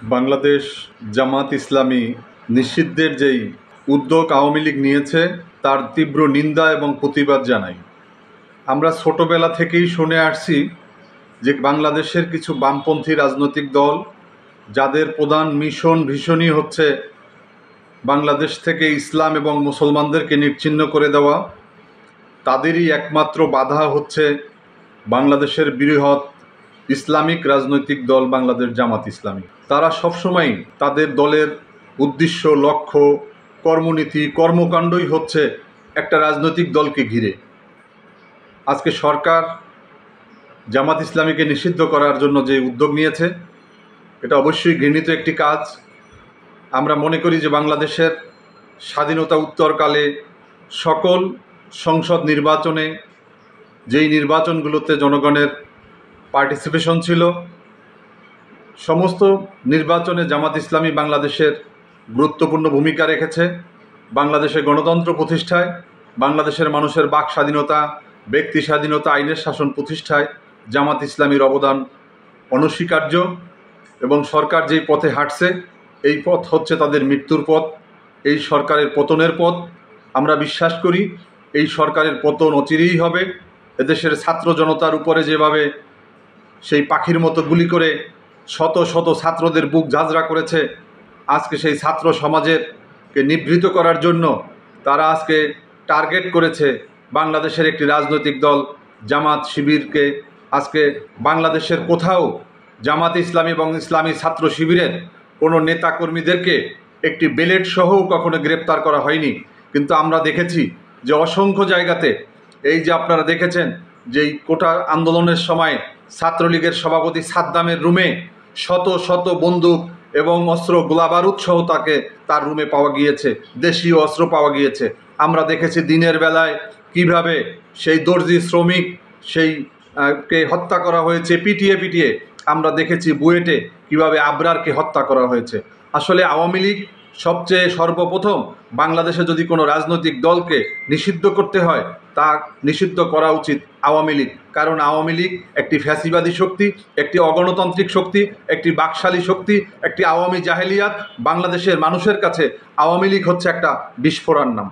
বাংলাদেশ জামাত ইসলামী নিষিদ্ধের যেই উদ্যোগ আওয়ামী লীগ নিয়েছে তার তীব্র নিন্দা এবং প্রতিবাদ জানাই। আমরা ছোটবেলা থেকেই শুনে আসছি যে বাংলাদেশের কিছু বামপন্থী রাজনৈতিক দল, যাদের প্রধান ভীষণই হচ্ছে বাংলাদেশ থেকে ইসলাম এবং মুসলমানদেরকে নিশ্চিহ্ন করে দেওয়া, তাদেরই একমাত্র বাধা হচ্ছে বাংলাদেশের বৃহৎ ইসলামিক রাজনৈতিক দল বাংলাদেশ জামাত ইসলামী। তারা সবসময় তাদের দলের উদ্দেশ্য, লক্ষ্য, কর্মনীতি, কর্মকাণ্ডই হচ্ছে একটা রাজনৈতিক দলকে ঘিরে। আজকে সরকার জামাত ইসলামীকে নিষিদ্ধ করার জন্য যে উদ্যোগ নিয়েছে, এটা অবশ্যই ঘৃণিত একটি কাজ। আমরা মনে করি যে বাংলাদেশের স্বাধীনতা উত্তরকালে সকল সংসদ নির্বাচনে, যেই নির্বাচনগুলোতে জনগণের পার্টিসিপেশন ছিল, সমস্ত নির্বাচনে জামাত ইসলামী বাংলাদেশের গুরুত্বপূর্ণ ভূমিকা রেখেছে। বাংলাদেশের গণতন্ত্র প্রতিষ্ঠায়, বাংলাদেশের মানুষের বাক স্বাধীনতা, ব্যক্তি স্বাধীনতা, আইনের শাসন প্রতিষ্ঠায় জামাত ইসলামীর অবদান অনস্বীকার্য। এবং সরকার যেই পথে হাঁটছে, এই পথ হচ্ছে তাদের মৃত্যুর পথ, এই সরকারের পতনের পথ। আমরা বিশ্বাস করি এই সরকারের পতন অচিরেই হবে। এদেশের ছাত্র জনতার উপরে যেভাবে সেই পাখির মতো গুলি করে শত শত ছাত্রদের বুক ঝাঁঝরা করেছে, আজকে সেই ছাত্র সমাজেরকে নিবৃত করার জন্য তারা আজকে টার্গেট করেছে বাংলাদেশের একটি রাজনৈতিক দল জামাত শিবিরকে। আজকে বাংলাদেশের কোথাও জামাত ইসলামী এবং ইসলামী ছাত্র শিবিরের কোনো নেতাকর্মীদেরকে একটি বেলেট সহও কখনো গ্রেপ্তার করা হয়নি। কিন্তু আমরা দেখেছি যে অসংখ্য জায়গাতে, এই যে আপনারা দেখেছেন যে এই কোটা আন্দোলনের সময় ছাত্রলীগের সভাপতি সাদ্দামের রুমে শত শত বন্দুক এবং অস্ত্র, গোলাবারুদ সহ তার রুমে পাওয়া গিয়েছে, দেশীয় অস্ত্র পাওয়া গিয়েছে। আমরা দেখেছি দিনের বেলায় কিভাবে সেই দর্জি শ্রমিক কে হত্যা করা হয়েছে পিটিয়ে। আমরা দেখেছি বুয়েটে কিভাবে আবরারকে হত্যা করা হয়েছে। আসলে আওয়ামী লীগ সবচেয়ে সর্বপ্রথম বাংলাদেশে যদি কোনো রাজনৈতিক দলকে নিষিদ্ধ করতে হয়, তা নিষিদ্ধ করা উচিত আওয়ামী লীগ। কারণ আওয়ামী লীগ একটি ফ্যাসিবাদী শক্তি, একটি অগণতান্ত্রিক শক্তি, একটি বাকশালী শক্তি, একটি আওয়ামী জাহেলিয়াত। বাংলাদেশের মানুষের কাছে আওয়ামী লীগ হচ্ছে একটা বিস্ফোরণ নাম।